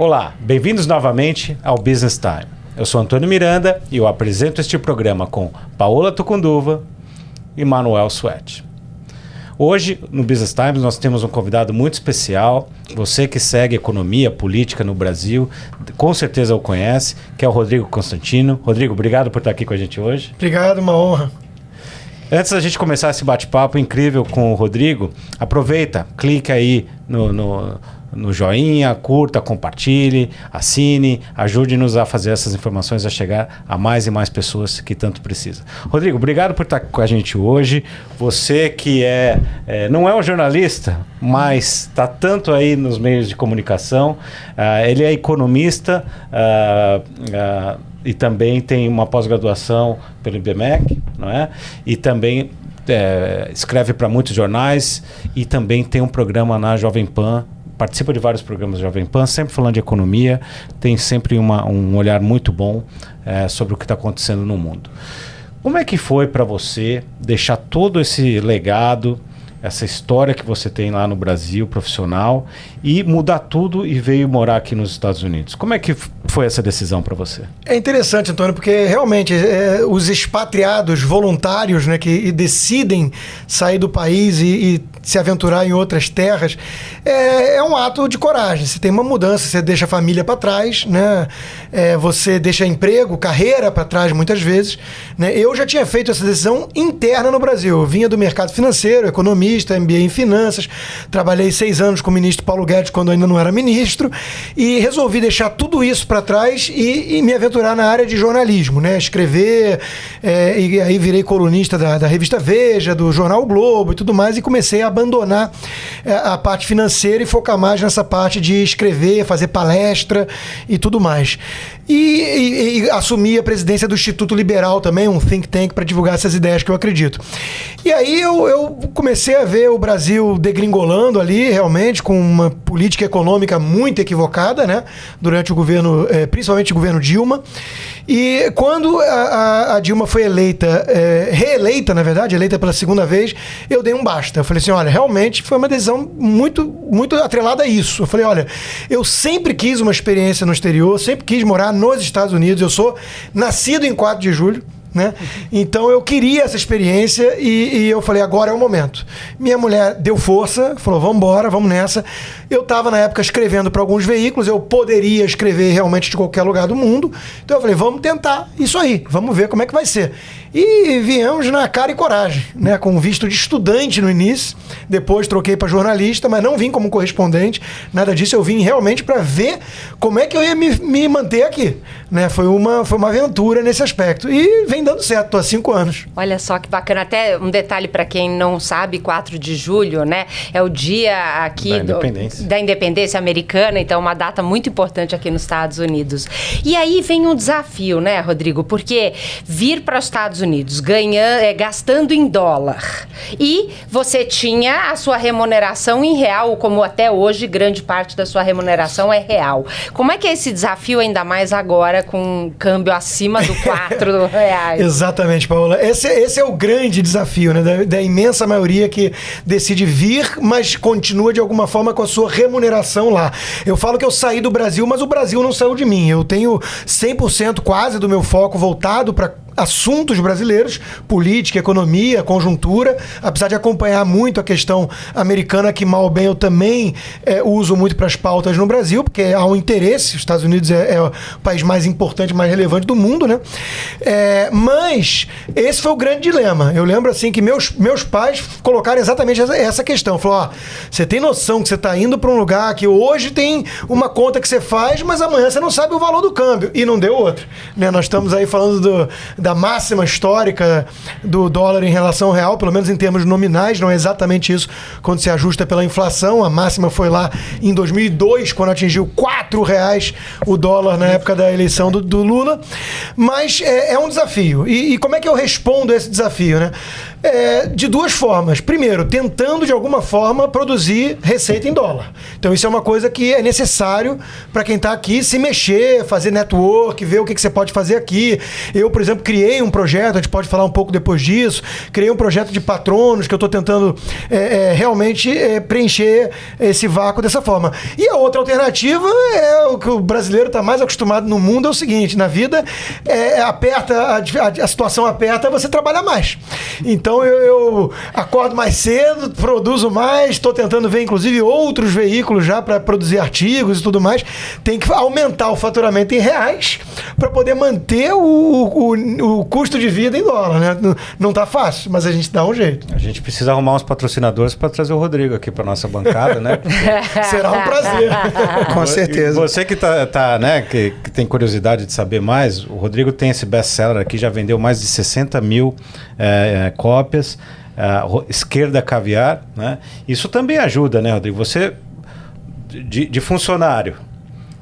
Olá, bem-vindos novamente ao Business Time. Eu sou Antônio Miranda e eu apresento este programa com Paola Tucunduva e Manuel Suete. Hoje, no Business Times, nós temos um convidado muito especial. Você que segue economia, política no Brasil, com certeza o conhece, que é o Rodrigo Constantino. Rodrigo, obrigado por estar aqui com a gente hoje. Obrigado, uma honra. Antes da gente começar esse bate-papo incrível com o Rodrigo, aproveita, clica aí no joinha, curta, compartilhe, assine, ajude-nos a fazer essas informações a chegar a mais e mais pessoas que tanto precisam. Rodrigo, obrigado por estar com a gente hoje. Você que não é um jornalista, mas está tanto aí nos meios de comunicação, ele é economista e também tem uma pós-graduação pelo IBMEC, não é? E também escreve para muitos jornais e também tem um programa na Jovem Pan. Participa de vários programas da Jovem Pan, sempre falando de economia, tem sempre um olhar muito bom sobre o que está acontecendo no mundo. Como é que foi para você deixar todo esse legado, essa história que você tem lá no Brasil, profissional, e mudar tudo e veio morar aqui nos Estados Unidos? Como é que foi essa decisão para você? É interessante, Antônio, porque realmente os expatriados voluntários, né, que decidem sair do país e se aventurar em outras terras, é um ato de coragem. Você tem uma mudança, você deixa a família para trás, né? Você deixa emprego, carreira para trás muitas vezes, né? Eu já tinha feito essa decisão interna no Brasil. Eu vinha do mercado financeiro, economista, MBA em finanças, trabalhei 6 anos com o ministro Paulo Guedes quando ainda não era ministro e resolvi deixar tudo isso para trás e me aventurar na área de jornalismo, né? Escrever, e aí virei colunista da revista Veja, do jornal o Globo e tudo mais, e comecei a abandonar a parte financeira e focar mais nessa parte de escrever, fazer palestra e tudo mais. E assumi a presidência do Instituto Liberal também, um think tank para divulgar essas ideias que eu acredito. E aí eu comecei a ver o Brasil degringolando ali, realmente, com uma política econômica muito equivocada, né? Durante o governo, principalmente o governo Dilma. E quando a Dilma foi reeleita, na verdade, eleita pela segunda vez, eu dei um basta. Eu falei assim, olha, realmente foi uma decisão muito, muito atrelada a isso. Eu falei, olha, eu sempre quis uma experiência no exterior, sempre quis morar nos Estados Unidos. Eu sou nascido em 4 de julho. Né? Então eu queria essa experiência e eu falei, agora é o momento. Minha mulher deu força, falou, vamos embora, vamos nessa. Eu estava na época escrevendo para alguns veículos, eu poderia escrever realmente de qualquer lugar do mundo. Então eu falei, vamos tentar isso aí, vamos ver como é que vai ser. E viemos na cara e coragem, né? Com visto de estudante no início, depois troquei para jornalista, mas não vim como correspondente, nada disso, eu vim realmente para ver como é que eu ia me manter aqui, né? Foi uma aventura nesse aspecto e vem dando certo, estou há 5 anos. Olha só que bacana, até um detalhe para quem não sabe, 4 de julho, né? É o dia aqui da independência americana, então uma data muito importante aqui nos Estados Unidos. E aí vem um desafio, né, Rodrigo? Porque vir para os Estados Unidos gastando em dólar e você tinha a sua remuneração em real, como até hoje grande parte da sua remuneração é real. Como é que é esse desafio, ainda mais agora com um câmbio acima do 4 reais? Exatamente, Paola. Esse é o grande desafio, né? Da imensa maioria que decide vir, mas continua de alguma forma com a sua remuneração lá. Eu falo que eu saí do Brasil, mas o Brasil não saiu de mim. Eu tenho 100% quase do meu foco voltado para assuntos brasileiros, política, economia, conjuntura, apesar de acompanhar muito a questão americana, que mal ou bem eu também uso muito para as pautas no Brasil, porque há um interesse, os Estados Unidos é o país mais importante, mais relevante do mundo, né? Mas esse foi o grande dilema. Eu lembro assim que meus pais colocaram exatamente essa questão. Falaram, você tem noção que você está indo para um lugar que hoje tem uma conta que você faz, mas amanhã você não sabe o valor do câmbio. E não deu outro, né? Nós estamos aí falando da máxima histórica do dólar em relação ao real, pelo menos em termos nominais, não é exatamente isso quando se ajusta pela inflação. A máxima foi lá em 2002, quando atingiu R$4 o dólar na época da eleição do Lula. Mas é um desafio. E como é que eu respondo a esse desafio, né? de duas formas. Primeiro, tentando de alguma forma produzir receita em dólar. Então isso é uma coisa que é necessário para quem está aqui se mexer, fazer network, ver o que você pode fazer aqui. Eu, por exemplo, criei um projeto, a gente pode falar um pouco depois disso, criei um projeto de patronos que eu estou tentando realmente preencher esse vácuo dessa forma. E a outra alternativa é o que o brasileiro está mais acostumado no mundo, é o seguinte, na vida a situação aperta, você trabalha mais. Então eu acordo mais cedo, produzo mais, estou tentando ver inclusive outros veículos já para produzir artigos e tudo mais. Tem que aumentar o faturamento em reais para poder manter o custo de vida em dólar, né? Não tá fácil, mas a gente dá um jeito. A gente precisa arrumar uns patrocinadores para trazer o Rodrigo aqui para nossa bancada, né? Será um prazer. Com certeza. Você que né, que tem curiosidade de saber mais, o Rodrigo tem esse best-seller aqui, já vendeu mais de 60 mil cópias, Esquerda Caviar, né? Isso também ajuda, né, Rodrigo? Você, de funcionário,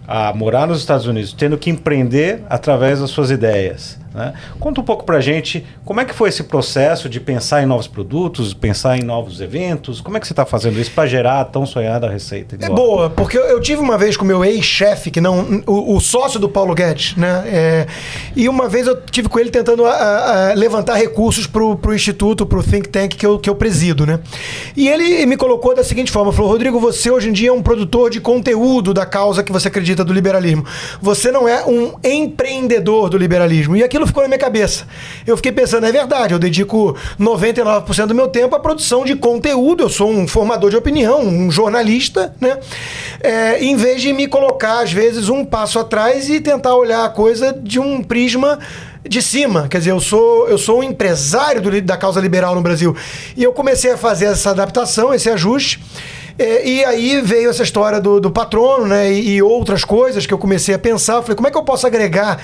a morar nos Estados Unidos, tendo que empreender através das suas ideias, né? Conta um pouco pra gente como é que foi esse processo de pensar em novos produtos, pensar em novos eventos. Como é que você está fazendo isso para gerar a tão sonhada receita? Boa, porque eu tive uma vez com o meu ex-chefe, que não, o sócio do Paulo Guedes, né? E uma vez eu tive com ele tentando levantar recursos pro instituto, pro think tank que eu presido, né? E ele me colocou da seguinte forma, falou: Rodrigo, você hoje em dia é um produtor de conteúdo da causa que você acredita do liberalismo. Você não é um empreendedor do liberalismo. E aquilo ficou na minha cabeça. Eu fiquei pensando, é verdade, eu dedico 99% do meu tempo à produção de conteúdo, eu sou um formador de opinião, um jornalista, né? Em vez de me colocar, às vezes, um passo atrás e tentar olhar a coisa de um prisma de cima. Quer dizer, eu sou um empresário da causa liberal no Brasil. E eu comecei a fazer essa adaptação, esse ajuste. E aí veio essa história do patrono, né? E outras coisas que eu comecei a pensar. Eu falei, como é que eu posso agregar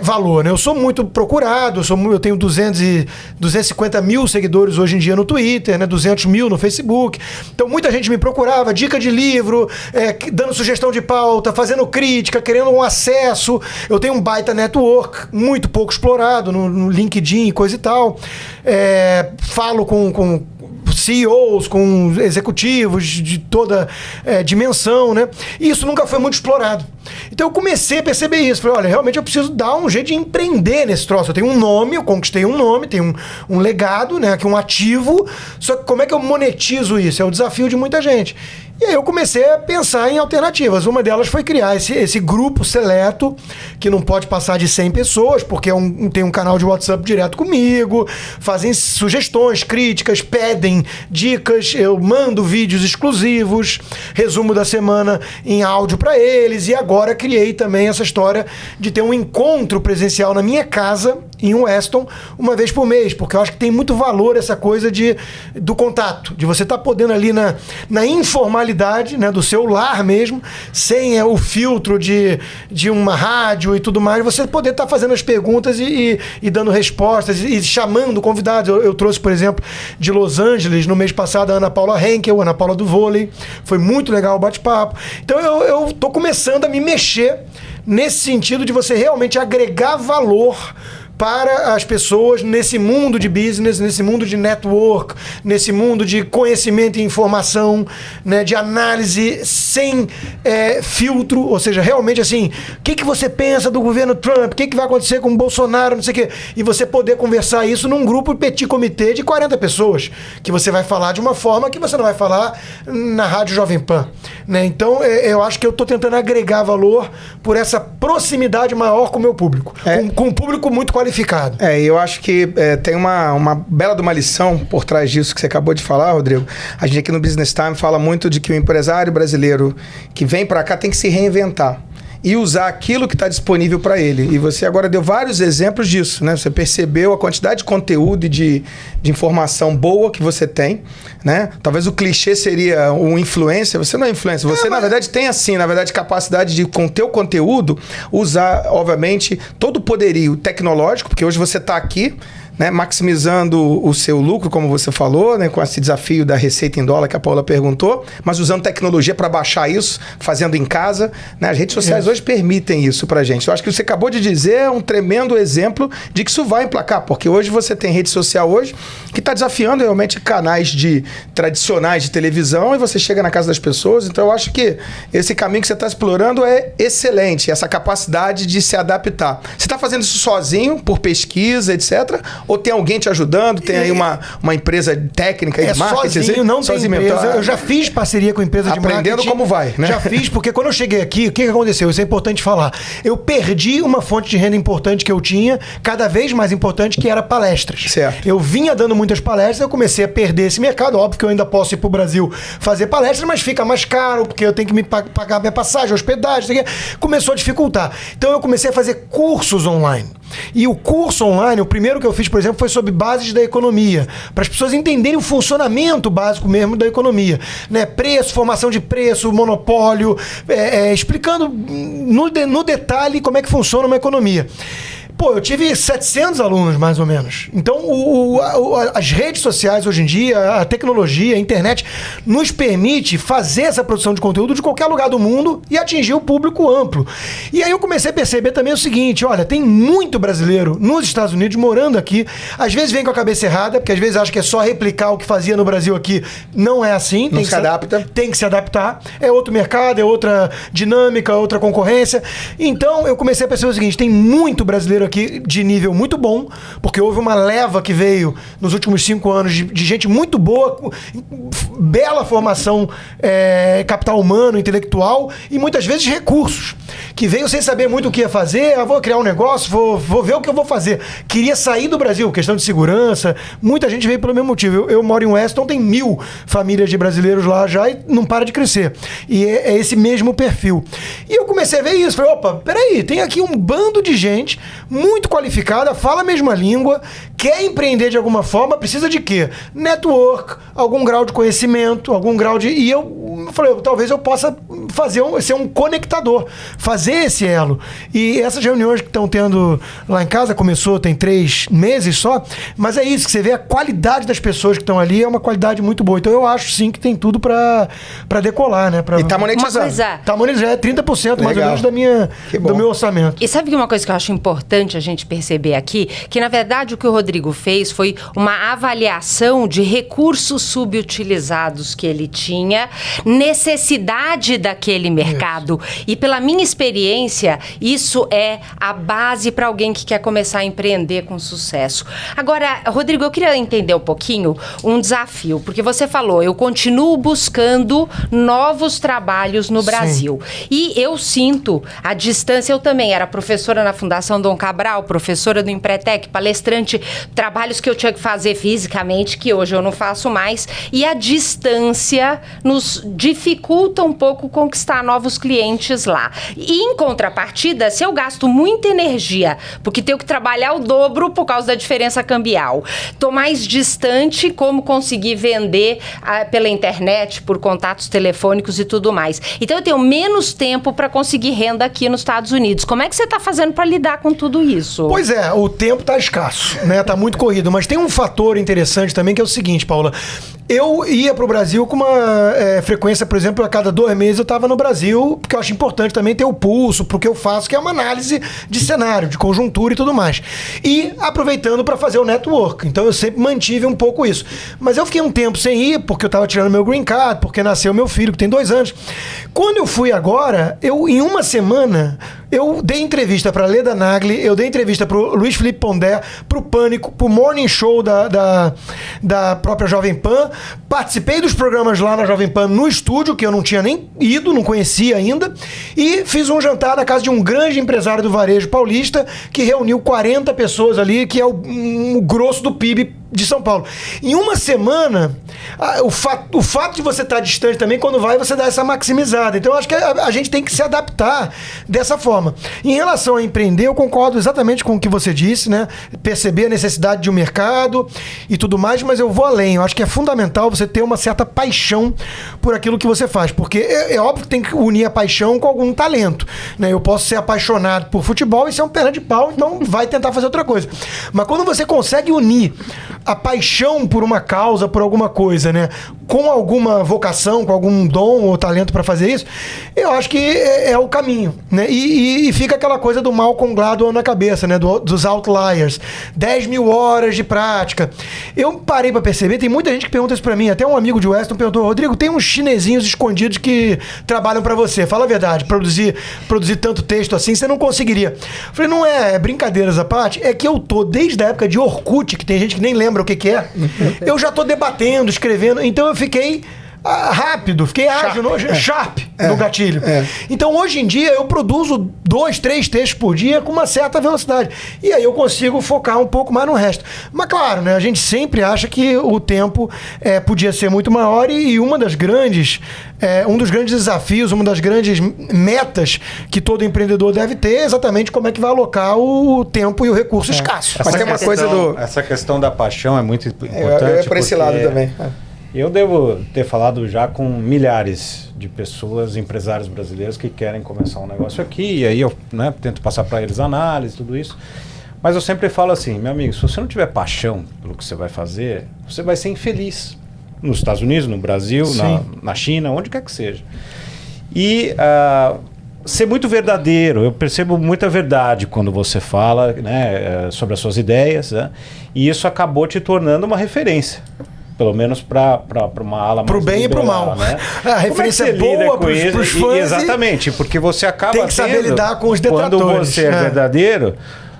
valor, né? Eu sou muito procurado, eu tenho 250 mil seguidores hoje em dia no Twitter, né? 200 mil no Facebook. Então muita gente me procurava, dica de livro, dando sugestão de pauta, fazendo crítica, querendo um acesso. Eu tenho um baita network, muito pouco explorado no LinkedIn e coisa e tal. Falo com CEOs, com executivos de toda dimensão, né? E isso nunca foi muito explorado. Então eu comecei a perceber isso. Falei, olha, realmente eu preciso dar um jeito de empreender nesse troço. Eu tenho um nome, eu conquistei um nome, tenho um legado, né? Aqui um ativo. Só que como é que eu monetizo isso? É o desafio de muita gente. E aí eu comecei a pensar em alternativas. Uma delas foi criar esse grupo seleto, que não pode passar de 100 pessoas, porque tem um canal de WhatsApp direto comigo, fazem sugestões, críticas, pedem dicas, eu mando vídeos exclusivos, resumo da semana em áudio para eles, e agora criei também essa história de ter um encontro presencial na minha casa, em Weston, uma vez por mês, porque eu acho que tem muito valor essa coisa do contato, de você estar podendo ali na informalidade, né, do seu lar mesmo, sem o filtro de uma rádio e tudo mais, você poder estar fazendo as perguntas e dando respostas e chamando convidados. Eu trouxe, por exemplo, de Los Angeles, no mês passado, a Ana Paula Henkel, a Ana Paula do vôlei. Foi muito legal o bate-papo. Então eu tô começando a me mexer nesse sentido de você realmente agregar valor para as pessoas nesse mundo de business, nesse mundo de network, nesse mundo de conhecimento e informação, né, de análise sem filtro, ou seja, realmente assim, o que você pensa do governo Trump, o que vai acontecer com o Bolsonaro, não sei o quê, e você poder conversar isso num grupo petit comité de 40 pessoas, que você vai falar de uma forma que você não vai falar na Rádio Jovem Pan, né? Então, eu acho que eu estou tentando agregar valor por essa proximidade maior com o meu público, com um público muito qualificado. Eu acho que tem uma bela de uma lição por trás disso que você acabou de falar, Rodrigo. A gente aqui no Business Time fala muito de que o empresário brasileiro que vem para cá tem que se reinventar e usar aquilo que está disponível para ele. E você agora deu vários exemplos disso, né? Você percebeu a quantidade de conteúdo e de informação boa que você tem, né? Talvez o clichê seria um influencer. Você não é influencer. Você, na verdade, tem, assim, na verdade, capacidade de, com o teu conteúdo, usar, obviamente, todo o poderio tecnológico, porque hoje você está aqui, né, maximizando o seu lucro, como você falou, né, com esse desafio da receita em dólar que a Paula perguntou, mas usando tecnologia para baixar isso, fazendo em casa, né? As redes sociais hoje permitem isso pra gente. Eu acho que você acabou de dizer é um tremendo exemplo de que isso vai emplacar, porque hoje você tem rede social hoje que está desafiando realmente canais tradicionais de televisão e você chega na casa das pessoas. Então eu acho que esse caminho que você está explorando é excelente, essa capacidade de se adaptar. Você está fazendo isso sozinho, por pesquisa, etc? Ou tem alguém te ajudando? Tem aí uma empresa técnica de marketing? Sozinho, não tem empresa. Eu já fiz parceria com empresa de marketing. Aprendendo como vai, né? Já fiz, porque quando eu cheguei aqui, o que aconteceu? Isso é importante falar. Eu perdi uma fonte de renda importante que eu tinha, cada vez mais importante, que era palestras. Certo. Eu vinha dando muitas palestras, eu comecei a perder esse mercado. Óbvio que eu ainda posso ir pro Brasil fazer palestras, mas fica mais caro, porque eu tenho que me pagar minha passagem, hospedagem, começou a dificultar. Então eu comecei a fazer cursos online. E o curso online, o primeiro que eu fiz, por exemplo, foi sobre bases da economia, para as pessoas entenderem o funcionamento básico mesmo da economia, né? Preço, formação de preço, monopólio, explicando no detalhe como é que funciona uma economia. Pô, eu tive 700 alunos, mais ou menos. Então, as redes sociais hoje em dia, a tecnologia, a internet, nos permite fazer essa produção de conteúdo de qualquer lugar do mundo e atingir o público amplo. E aí eu comecei a perceber também o seguinte, olha, tem muito brasileiro nos Estados Unidos morando aqui, às vezes vem com a cabeça errada, porque às vezes acha que é só replicar o que fazia no Brasil aqui. Não é assim. Não se adapta. Tem que se adaptar. É outro mercado, é outra dinâmica, outra concorrência. Então, eu comecei a perceber o seguinte, tem muito brasileiro aqui de nível muito bom, porque houve uma leva que veio nos últimos 5 anos de gente muito boa, bela formação, capital humano, intelectual e muitas vezes recursos, que veio sem saber muito o que ia fazer, vou criar um negócio, vou ver o que eu vou fazer. Queria sair do Brasil, questão de segurança, muita gente veio pelo mesmo motivo. Eu moro em Weston, tem 1000 famílias de brasileiros lá já e não para de crescer. E é esse mesmo perfil. E eu comecei a ver isso, falei, opa, peraí, tem aqui um bando de gente muito qualificada, fala a mesma língua, quer empreender de alguma forma, precisa de quê? Network, algum grau de conhecimento, algum grau de... E eu falei, talvez eu possa ser um conectador, fazer esse elo. E essas reuniões que estão tendo lá em casa, começou tem 3 meses só, mas é isso, que você vê a qualidade das pessoas que estão ali, é uma qualidade muito boa. Então eu acho sim que tem tudo pra decolar, né? E tá monetizando. Tá monetizando, 30% mais ou menos do meu orçamento. E sabe que uma coisa que eu acho importante a gente perceber aqui, que na verdade o que o Rodrigo fez foi uma avaliação de recursos subutilizados que ele tinha, necessidade daquele mercado. E pela minha experiência, isso é a base para alguém que quer começar a empreender com sucesso. Agora, Rodrigo, eu queria entender um pouquinho um desafio, porque você falou, eu continuo buscando novos trabalhos no Brasil. E eu sinto a distância, eu também era professora na Fundação Dom Cabral, professora do Empretec, palestrante, trabalhos que eu tinha que fazer fisicamente, que hoje eu não faço mais, e a distância nos dificulta um pouco conquistar novos clientes lá. E em contrapartida, se eu gasto muita energia, porque tenho que trabalhar o dobro por causa da diferença cambial, tô mais distante, como conseguir vender pela internet, por contatos telefônicos e tudo mais. Então eu tenho menos tempo para conseguir renda aqui nos Estados Unidos. Como é que você está fazendo para lidar com tudo isso? Pois é, o tempo tá escasso, né? Tá muito corrido. Mas tem um fator interessante também, que é o seguinte, Paula. Eu ia pro Brasil com uma frequência, por exemplo, a cada 2 meses eu estava no Brasil, porque eu acho importante também ter o pulso pro que eu faço, que é uma análise de cenário, de conjuntura e tudo mais. E aproveitando para fazer o network. Então eu sempre mantive um pouco isso. Mas eu fiquei um tempo sem ir, porque eu estava tirando meu green card, porque nasceu meu filho, que tem 2 anos. Quando eu fui agora, em uma semana, eu dei entrevista para Leda Nagli, eu dei entrevista pro Luiz Felipe Pondé, pro Pânico, pro Morning Show da própria Jovem Pan. Participei dos programas lá na Jovem Pan no estúdio, que eu não tinha nem ido, não conhecia ainda, e fiz um jantar na casa de um grande empresário do varejo paulista, que reuniu 40 pessoas ali, que é o grosso do PIB de São Paulo. Em uma semana, o fato de você estar distante também, quando vai, você dá essa maximizada. Então, eu acho que a gente tem que se adaptar dessa forma. Em relação a empreender, eu concordo exatamente com o que você disse, né? Perceber a necessidade de um mercado e tudo mais, mas eu vou além. Eu acho que é fundamental você ter uma certa paixão por aquilo que você faz, porque é óbvio que tem que unir a paixão com algum talento, né? Eu posso ser apaixonado por futebol e ser um perna de pau, então vai tentar fazer outra coisa. Mas quando você consegue unir a paixão por uma causa, por alguma coisa, né, com alguma vocação, com algum dom ou talento para fazer isso, eu acho que é o caminho, né? E fica aquela coisa do Malcolm Gladwell na cabeça, né? Dos outliers. 10 mil horas de prática. Eu parei para perceber, tem muita gente que pergunta isso para mim, até um amigo de Weston perguntou, Rodrigo, tem uns chinesinhos escondidos que trabalham para você. Fala a verdade, produzir tanto texto assim, você não conseguiria. Eu falei, não é brincadeiras à parte, é que eu tô desde a época de Orkut, que tem gente que nem lembra o que é, eu já tô debatendo, escrevendo, então eu fiquei rápido, fiquei ágil, sharp no gatilho. Então, hoje em dia, eu produzo 2, 3 textos por dia com uma certa velocidade. E aí eu consigo focar um pouco mais no resto. Mas, claro, né, a gente sempre acha que o tempo podia ser muito maior e um dos grandes desafios, uma das grandes metas que todo empreendedor deve ter é exatamente como é que vai alocar o tempo e o recurso escasso. Mas tem uma coisa essa questão da paixão é muito importante. Eu por esse lado também. Eu devo ter falado já com milhares de pessoas, empresários brasileiros que querem começar um negócio aqui, e aí eu tento passar para eles análise, tudo isso. Mas eu sempre falo assim, meu amigo, se você não tiver paixão pelo que você vai fazer, você vai ser infeliz. Nos Estados Unidos, no Brasil, na China, onde quer que seja. E ser muito verdadeiro, eu percebo muita verdade quando você fala, né, sobre as suas ideias, né, e isso acabou te tornando uma referência. Pelo menos para uma ala mais pro bem liberal, e pro mal, né? A referência é boa para os fãs. Exatamente, porque você acaba tem que saber lidar com os detratores. Quando você é verdadeiro,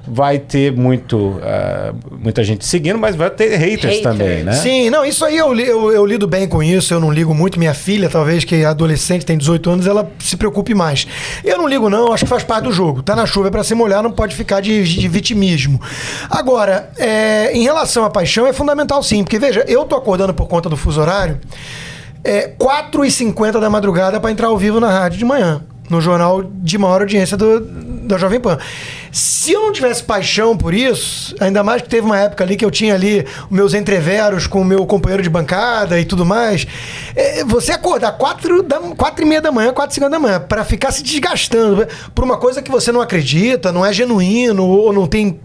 vai ter muita gente seguindo, mas vai ter haters também, né? Sim, não, isso aí eu lido bem com isso, eu não ligo muito. Minha filha, talvez, que é adolescente, tem 18 anos, ela se preocupe mais. Eu não ligo não, acho que faz parte do jogo. Tá na chuva, é pra se molhar, não pode ficar de vitimismo. Agora, em relação à paixão, é fundamental sim, porque veja, eu tô acordando por conta do fuso horário 4h50 da madrugada para entrar ao vivo na rádio de manhã, no jornal de maior audiência da Jovem Pan. Se eu não tivesse paixão por isso, ainda mais que teve uma época ali que eu tinha ali os meus entreveros com o meu companheiro de bancada e tudo mais, você acordar 4h30 da manhã, 4h50 da manhã, para ficar se desgastando por uma coisa que você não acredita, não é genuíno ou não tem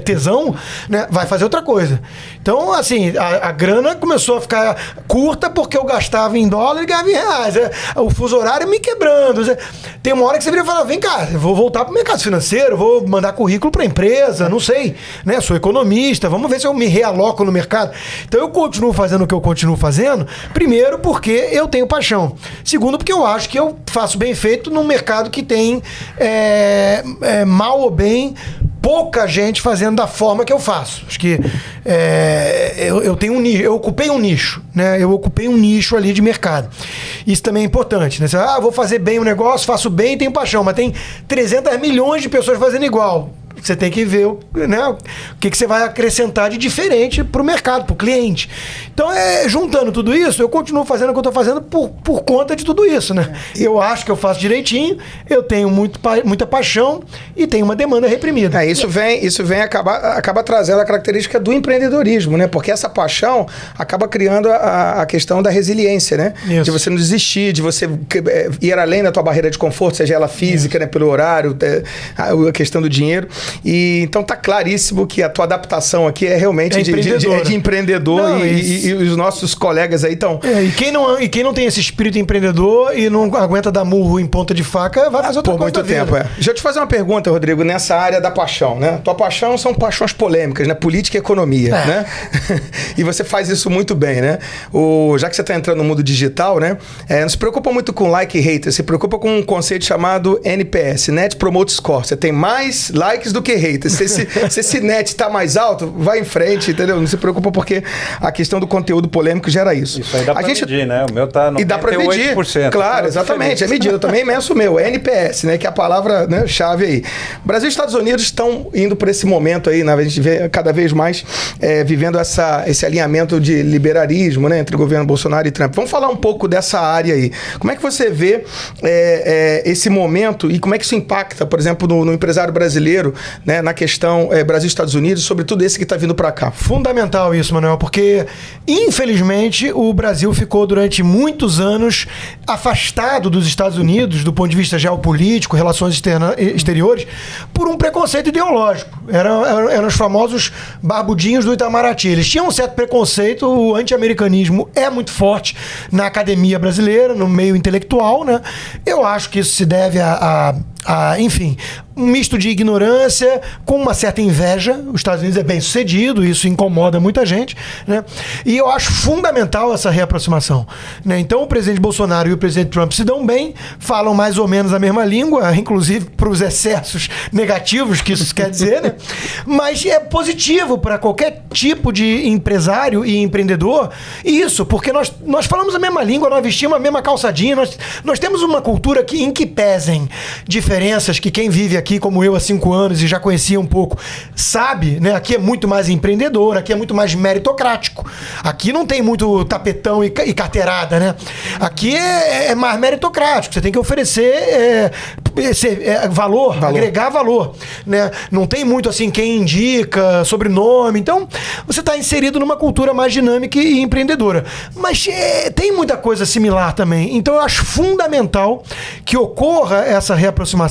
tesão, né? Vai fazer outra coisa. Então, assim, a grana começou a ficar curta porque eu gastava em dólar e ganhava em reais. O fuso horário me quebrando. Tem uma hora que você vira e fala, vem cá, eu vou voltar pro mercado financeiro, vou mandar currículo pra empresa, não sei, né? Sou economista, vamos ver se eu me realoco no mercado. Então, eu continuo fazendo o que eu continuo fazendo, primeiro porque eu tenho paixão. Segundo, porque eu acho que eu faço bem feito num mercado que tem, mal ou bem, pouca gente fazendo da forma que eu faço. Acho que eu tenho um nicho, eu ocupei um nicho, né? Eu ocupei um nicho ali de mercado. Isso também é importante, né? Você, vou fazer bem o negócio, faço bem, tenho paixão, mas tem 300 milhões de pessoas fazendo igual. Você tem que ver, né, o que você vai acrescentar de diferente para o mercado, para o cliente. Então, juntando tudo isso, eu continuo fazendo o que eu estou fazendo por conta de tudo isso, né? Eu acho que eu faço direitinho, eu tenho muita paixão e tenho uma demanda reprimida. Isso vem acaba trazendo a característica do empreendedorismo, né? Porque essa paixão acaba criando a questão da resiliência, né? Isso. De você não desistir, de você ir além da tua barreira de conforto, seja ela física, né, pelo horário, a questão do dinheiro. E então tá claríssimo que a tua adaptação aqui é realmente de empreendedor. Não, e os nossos colegas aí estão... E quem não tem esse espírito empreendedor e não aguenta dar murro em ponta de faca, vai fazer outra coisa. Por muito tempo, Deixa eu te fazer uma pergunta, Rodrigo, nessa área da paixão, né? Tua paixão são paixões polêmicas, né? Política e economia, né? E você faz isso muito bem, né? Já que você tá entrando no mundo digital, né? Não se preocupa muito com like e hater, se preocupa com um conceito chamado NPS, Net Promote Score. Você tem mais likes do do que haters. Se esse net tá mais alto, vai em frente, entendeu? Não se preocupa, porque a questão do conteúdo polêmico gera isso. Isso aí dá pra medir, né? O meu tá no 98%. E dá pra medir. Claro, exatamente. É medido. Eu também meço o meu. É NPS, né? Que é a palavra, né, chave aí. Brasil e Estados Unidos estão indo por esse momento aí, né? A gente vê cada vez mais vivendo esse alinhamento de liberalismo, né? Entre o governo Bolsonaro e Trump. Vamos falar um pouco dessa área aí. Como é que você vê esse momento e como é que isso impacta, por exemplo, no empresário brasileiro, né? Na questão Brasil e Estados Unidos, sobretudo esse que está vindo para cá? Fundamental isso, Manuel, porque infelizmente o Brasil ficou durante muitos anos afastado dos Estados Unidos do ponto de vista geopolítico, relações exteriores, por um preconceito ideológico. Eram os famosos barbudinhos do Itamaraty. Eles tinham um certo preconceito, o anti-americanismo é muito forte na academia brasileira, no meio intelectual, né? Eu acho que isso se deve enfim, um misto de ignorância com uma certa inveja. Os Estados Unidos é bem sucedido, isso incomoda muita gente, né? E eu acho fundamental essa reaproximação, né? Então o presidente Bolsonaro e o presidente Trump se dão bem, falam mais ou menos a mesma língua, inclusive para os excessos negativos que isso quer dizer, né? Mas é positivo para qualquer tipo de empresário e empreendedor isso, porque nós falamos a mesma língua, nós vestimos a mesma calçadinha, nós temos uma cultura em que pesem diferenças que quem vive aqui, como eu, há 5 anos e já conhecia um pouco, sabe, né? Aqui é muito mais empreendedor, aqui é muito mais meritocrático. Aqui não tem muito tapetão e carteirada, né? Aqui é mais meritocrático. Você tem que oferecer valor, agregar valor, né? Não tem muito assim quem indica, sobrenome. Então, você está inserido numa cultura mais dinâmica e empreendedora. Mas tem muita coisa similar também. Então, eu acho fundamental que ocorra essa reaproximação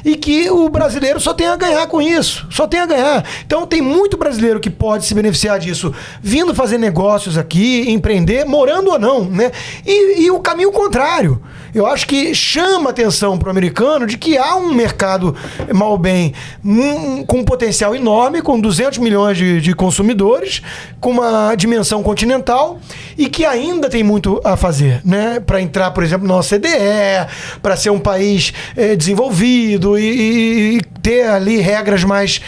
e que o brasileiro só tem a ganhar com isso. Só tem a ganhar. Então tem muito brasileiro que pode se beneficiar disso, vindo fazer negócios aqui, empreender, morando ou não, né? E o caminho contrário. Eu acho que chama atenção para o americano de que há um mercado, mal ou bem, com um potencial enorme, com 200 milhões de consumidores, com uma dimensão continental e que ainda tem muito a fazer, né? Para entrar, por exemplo, na OCDE, para ser um país desenvolvido e ter ali regras mais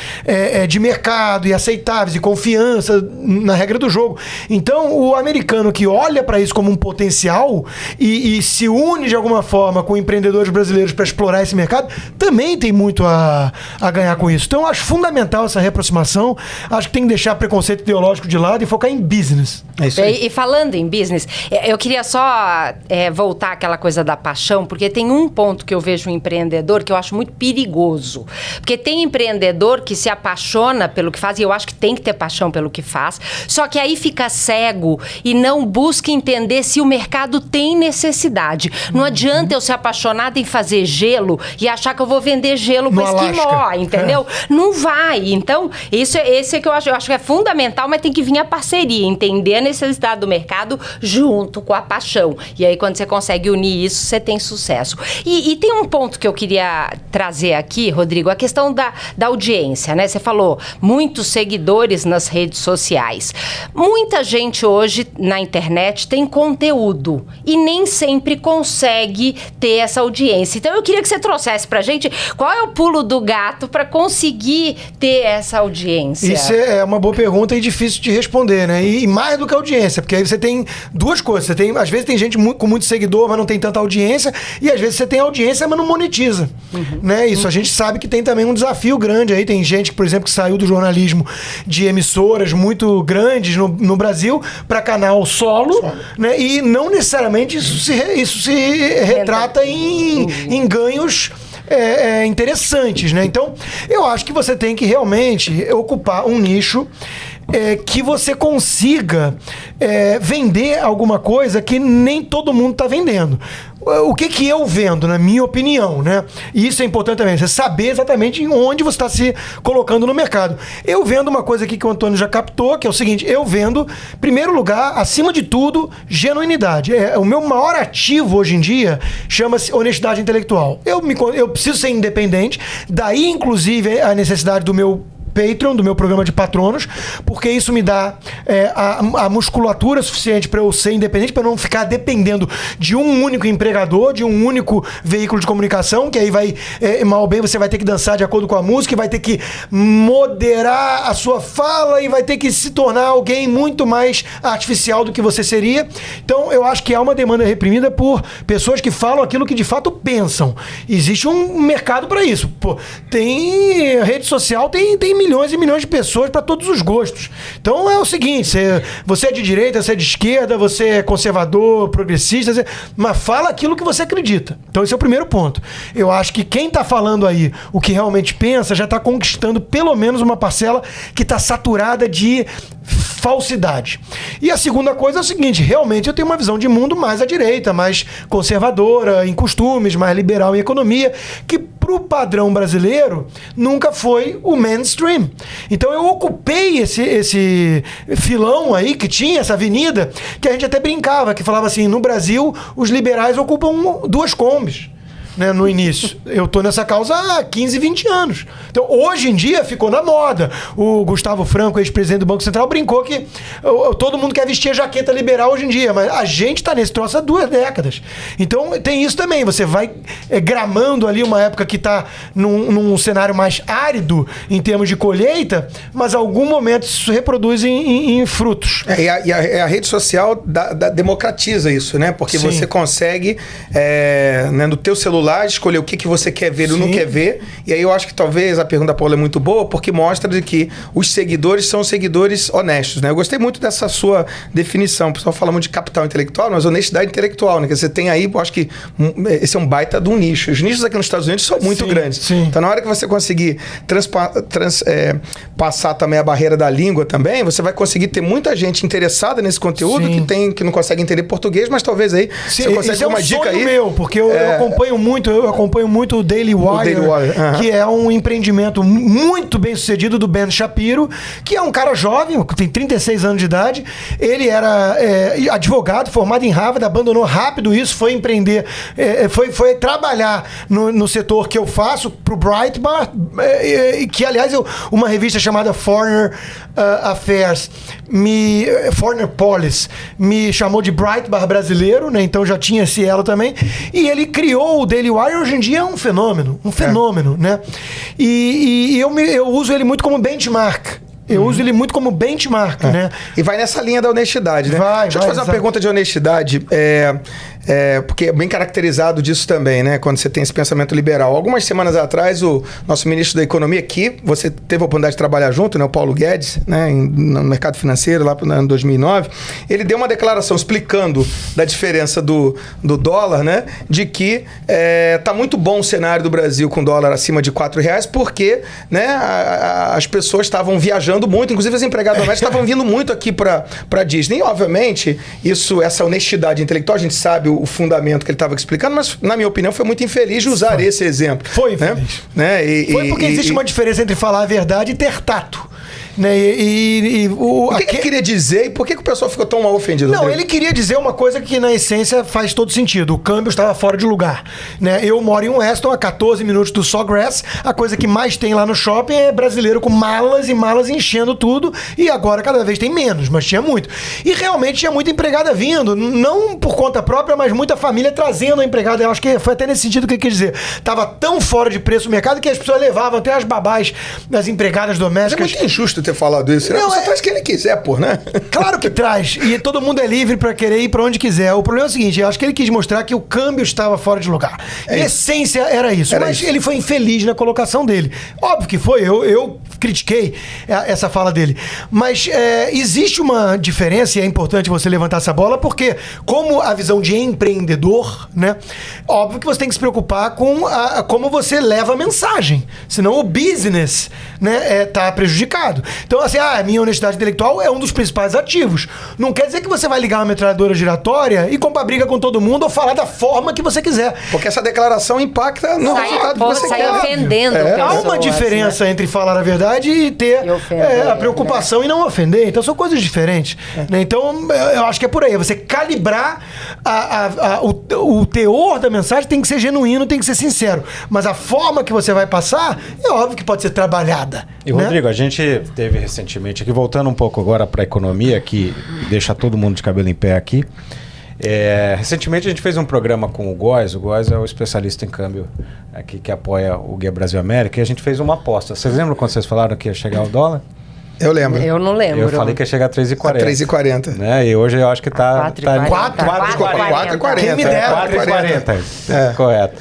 de mercado e aceitáveis e confiança na regra do jogo. Então, o americano que olha para isso como um potencial e se une de alguma forma com empreendedores brasileiros para explorar esse mercado, também tem muito a ganhar com isso. Então, eu acho fundamental essa reaproximação. Acho que tem que deixar preconceito ideológico de lado e focar em business. É isso aí. E falando em business, eu queria só voltar àquela coisa da paixão, porque tem um ponto que eu vejo um empreendedor que eu acho muito perigoso. Porque tem empreendedor que se apaixona pelo que faz, e eu acho que tem que ter paixão pelo que faz, só que aí fica cego e não busca entender se o mercado tem necessidade. Não adianta eu ser apaixonada em fazer gelo e achar que eu vou vender gelo para esquimó, entendeu? Não vai. Então, esse é que eu acho que é fundamental, mas tem que vir a parceria, entender a necessidade do mercado junto com a paixão. E aí, quando você consegue unir isso, você tem sucesso. E tem um ponto que eu queria trazer aqui, Rodrigo, a questão da audiência, né? Você falou, muitos seguidores nas redes sociais. Muita gente hoje na internet tem conteúdo e nem sempre consegue ter essa audiência. Então, eu queria que você trouxesse pra gente qual é o pulo do gato para conseguir ter essa audiência. Isso é uma boa pergunta e difícil de responder, né? E mais do que audiência, porque aí você tem duas coisas. Às vezes tem gente com muito seguidor, mas não tem tanta audiência, e às vezes você tem audiência, mas não monetiza. Né? Isso a gente sabe que tem também um desafio grande aí. Tem gente, por exemplo, que saiu do jornalismo de emissoras muito grandes no Brasil para canal solo, né? E não necessariamente isso se retrata em ganhos interessantes, né? Então, eu acho que você tem que realmente ocupar um nicho que você consiga vender alguma coisa que nem todo mundo está vendendo. O que eu vendo, na minha opinião, né? E isso é importante também, você saber exatamente onde você está se colocando no mercado. Eu vendo uma coisa aqui que o Antônio já captou, que é o seguinte: eu vendo, em primeiro lugar, acima de tudo, genuinidade. O meu maior ativo hoje em dia chama-se honestidade intelectual. Eu preciso ser independente, daí, inclusive, a necessidade do meu Patreon, do meu programa de patronos, porque isso me dá a musculatura suficiente para eu ser independente, para não ficar dependendo de um único empregador, de um único veículo de comunicação, que aí vai, mal ou bem, você vai ter que dançar de acordo com a música, vai ter que moderar a sua fala e vai ter que se tornar alguém muito mais artificial do que você seria. Então, eu acho que há uma demanda reprimida por pessoas que falam aquilo que de fato pensam. Existe um mercado para isso. Pô, tem rede social, tem milhões e milhões de pessoas para todos os gostos. Então, é o seguinte, você é de direita, você é de esquerda, você é conservador, progressista, mas fala aquilo que você acredita. Então, esse é o primeiro ponto. Eu acho que quem está falando aí o que realmente pensa já está conquistando pelo menos uma parcela que está saturada de falsidade. E a segunda coisa é o seguinte, realmente eu tenho uma visão de mundo mais à direita, mais conservadora em costumes, mais liberal em economia, que pro padrão brasileiro nunca foi o mainstream. Então eu ocupei esse filão aí que tinha, essa avenida, que a gente até brincava, que falava assim, no Brasil os liberais ocupam 2 Kombis. Né, no início. Eu tô nessa causa há 15, 20 anos. Então, hoje em dia, ficou na moda. O Gustavo Franco, ex-presidente do Banco Central, brincou que todo mundo quer vestir a jaqueta liberal hoje em dia, mas a gente tá nesse troço há 2 décadas. Então, tem isso também. Você vai gramando ali uma época que tá num cenário mais árido em termos de colheita, mas a algum momento isso reproduz em frutos. E a rede social democratiza isso, né? Porque Sim. Você consegue, né, no teu celular, escolher o que você quer ver ou não quer ver. E aí eu acho que talvez a pergunta da Paula é muito boa, porque mostra de que os seguidores são seguidores honestos, né? Eu gostei muito dessa sua definição. O pessoal fala muito de capital intelectual, mas honestidade intelectual, né? Que você tem aí, eu acho que esse é um baita de um nicho. Os nichos aqui nos Estados Unidos são muito grandes. Sim. Então, na hora que você conseguir passar também a barreira da língua também, você vai conseguir ter muita gente interessada nesse conteúdo que não consegue entender português, mas talvez aí você consegue uma dica aí. Meu, porque eu acompanho muito o Daily Wire, que é um empreendimento muito bem sucedido do Ben Shapiro, que é um cara jovem, tem 36 anos de idade. Ele era advogado, formado em Harvard, abandonou rápido isso, foi empreender, foi trabalhar no setor que eu faço, pro Breitbart, que aliás uma revista chamada Foreign Affairs, Foreign Policy, me chamou de Breitbart brasileiro, né? Então já tinha esse elo também, e ele criou o Daily Wire. Hoje em dia é um fenômeno, né? E eu uso ele muito como benchmark. Eu uso ele muito como benchmark, né? E vai nessa linha da honestidade, né? Deixa eu te fazer uma pergunta de honestidade, porque é bem caracterizado disso também, né? Quando você tem esse pensamento liberal. Algumas semanas atrás, o nosso ministro da Economia, que você teve a oportunidade de trabalhar junto, né? O Paulo Guedes, né? No mercado financeiro, lá no ano 2009, ele deu uma declaração explicando da diferença do dólar, né? De que tá muito bom o cenário do Brasil com dólar acima de R$4, porque, né? As pessoas estavam viajando muito, inclusive as empregadas domésticas estavam vindo muito aqui para Disney. E, obviamente, essa honestidade intelectual, a gente sabe o fundamento que ele estava explicando, mas, na minha opinião, foi muito infeliz de usar esse exemplo. Foi infeliz. Né? Foi porque existe uma diferença entre falar a verdade e ter tato. Né? O que ele queria dizer e por que o pessoal ficou tão mal ofendido? Não, ele queria dizer uma coisa que na essência faz todo sentido. O câmbio estava fora de lugar, né? Eu moro em Weston, a 14 minutos do Sawgrass. A coisa que mais tem lá no shopping é brasileiro com malas e malas enchendo tudo, e agora cada vez tem menos, mas tinha muito. E realmente tinha muita empregada vindo, não por conta própria, mas muita família trazendo a empregada. Eu acho que foi até nesse sentido que ele quis dizer. Tava tão fora de preço o mercado que as pessoas levavam até as babás das empregadas domésticas. Mas é muito injusto ter falado isso. Não, você traz quem ele quiser, pô, né? Claro que traz. E todo mundo é livre pra querer ir pra onde quiser. O problema é o seguinte, eu acho que ele quis mostrar que o câmbio estava fora de lugar. Em essência, era isso. Mas ele foi infeliz na colocação dele. Óbvio que foi. Eu critiquei essa fala dele. Mas existe uma diferença, e é importante você levantar essa bola, porque como a visão de empreendedor, né? Óbvio que você tem que se preocupar com como você leva a mensagem. Senão o business, né, tá prejudicado. Então, assim, a minha honestidade intelectual é um dos principais ativos. Não quer dizer que você vai ligar uma metralhadora giratória e comprar briga com todo mundo ou falar da forma que você quiser. Porque essa declaração impacta no resultado que você quer. Ofendendo pessoas, há uma diferença, né, entre falar a verdade e ter a preocupação, né, e não ofender. Então, são coisas diferentes. Né? Então, eu acho que é por aí. Você calibrar o teor da mensagem tem que ser genuíno, tem que ser sincero. Mas a forma que você vai passar, é óbvio que pode ser trabalhada. E, Rodrigo, a gente teve recentemente aqui, voltando um pouco agora para a economia, que deixa todo mundo de cabelo em pé aqui. Recentemente a gente fez um programa com o Góes é o especialista em câmbio aqui que apoia o Guia Brasil América, e a gente fez uma aposta. Vocês lembram quando vocês falaram que ia chegar o dólar? Eu lembro. Eu não lembro. Eu falei que ia chegar a 3,40. 3,40. Né? E hoje eu acho que está... 4,40. Quem me dera. 4,40. Correto.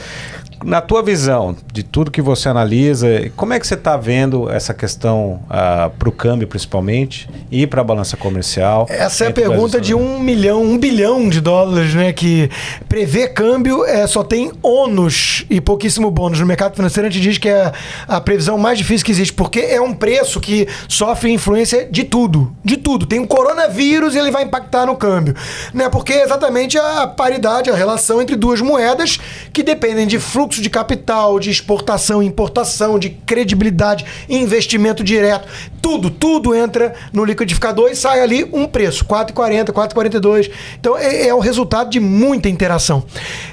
Na tua visão, de tudo que você analisa, como é que você está vendo essa questão para o câmbio, principalmente, e para a balança comercial? Essa é a pergunta de 1 bilhão de dólares, né? Que prever câmbio só tem ônus e pouquíssimo bônus. No mercado financeiro a gente diz que é a previsão mais difícil que existe, porque é um preço que sofre influência de tudo. De tudo. Tem um coronavírus e ele vai impactar no câmbio. Né? Porque é exatamente a paridade, a relação entre duas moedas que dependem de fluxo de capital, de exportação, importação, de credibilidade, investimento direto. Tudo entra no liquidificador e sai ali um preço, 4,40, 4,42. Então é o resultado de muita interação.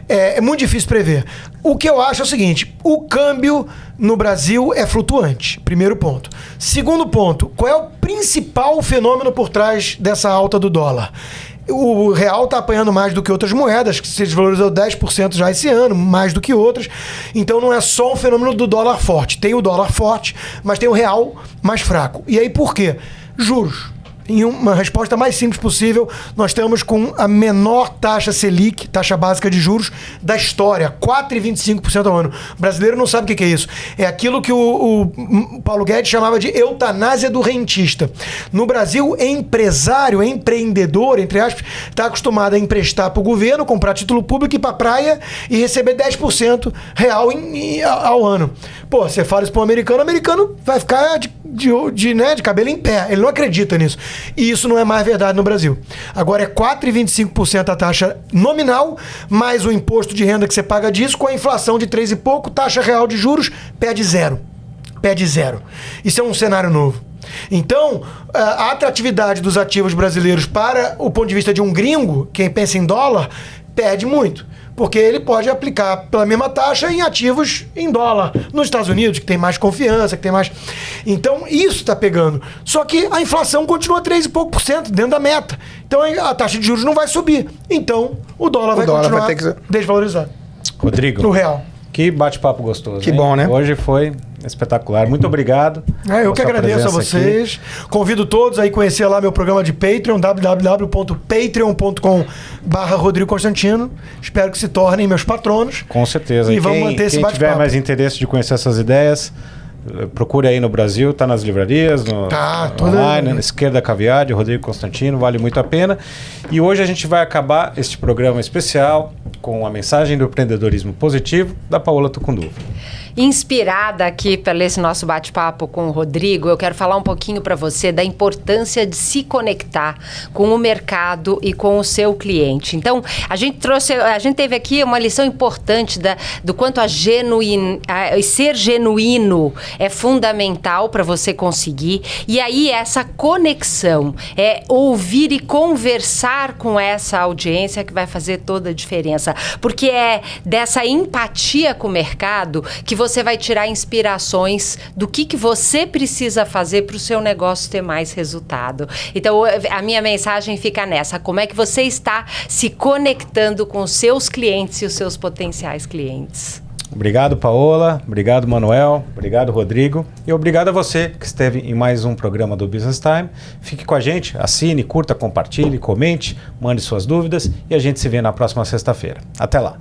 É muito difícil prever. O que eu acho é o seguinte, o câmbio no Brasil é flutuante, primeiro ponto. Segundo ponto, qual é o principal fenômeno por trás dessa alta do dólar? O real está apanhando mais do que outras moedas, que se desvalorizou 10% já esse ano, mais do que outras. Então não é só um fenômeno do dólar forte. Tem o dólar forte, mas tem o real mais fraco. E aí por quê? Juros. Em uma resposta mais simples possível, nós estamos com a menor taxa Selic, taxa básica de juros, da história, 4,25% ao ano. O brasileiro não sabe o que é isso. É aquilo que o Paulo Guedes chamava de eutanásia do rentista. No Brasil, empresário, empreendedor, entre aspas, está acostumado a emprestar para o governo, comprar título público, ir para a praia e receber 10% real ao ano. Pô, você fala isso para o americano vai ficar de cabelo em pé. Ele não acredita nisso. E isso não é mais verdade no Brasil. Agora é 4,25% a taxa nominal, mais o imposto de renda que você paga disso, com a inflação de 3 e pouco, taxa real de juros, pede zero. Isso é um cenário novo. Então, a atratividade dos ativos brasileiros para o ponto de vista de um gringo, quem pensa em dólar, perde muito. Porque ele pode aplicar pela mesma taxa em ativos em dólar. Nos Estados Unidos, que tem mais confiança, que tem mais... Então, isso está pegando. Só que a inflação continua 3 e pouco % dentro da meta. Então, a taxa de juros não vai subir. Então, o dólar vai continuar desvalorizado. Rodrigo. No real. Que bate-papo gostoso. Que bom, né? Hoje foi espetacular. Muito obrigado. Eu que agradeço a vocês. Aqui. Convido todos a ir conhecer lá meu programa de Patreon, www.patreon.com/Rodrigo Constantino. Espero que se tornem meus patronos. Com certeza. E vamos manter esse bate-papo. Quem tiver mais interesse de conhecer essas ideias, procure aí no Brasil, tá nas livrarias, online, na Esquerda Caviar, de Rodrigo Constantino, vale muito a pena. E hoje a gente vai acabar este programa especial com a mensagem do empreendedorismo positivo da Paola Tucunduva. Inspirada aqui pelo esse nosso bate-papo com o Rodrigo, eu quero falar um pouquinho para você da importância de se conectar com o mercado e com o seu cliente. Então, a gente teve aqui uma lição importante do quanto ser genuíno é fundamental para você conseguir. E aí, essa conexão, ouvir e conversar com essa audiência que vai fazer toda a diferença. Porque é dessa empatia com o mercado que você vai tirar inspirações do que você precisa fazer para o seu negócio ter mais resultado. Então, a minha mensagem fica nessa. Como é que você está se conectando com os seus clientes e os seus potenciais clientes? Obrigado, Paola. Obrigado, Manuel. Obrigado, Rodrigo. E obrigado a você que esteve em mais um programa do Business Time. Fique com a gente, assine, curta, compartilhe, comente, mande suas dúvidas e a gente se vê na próxima sexta-feira. Até lá.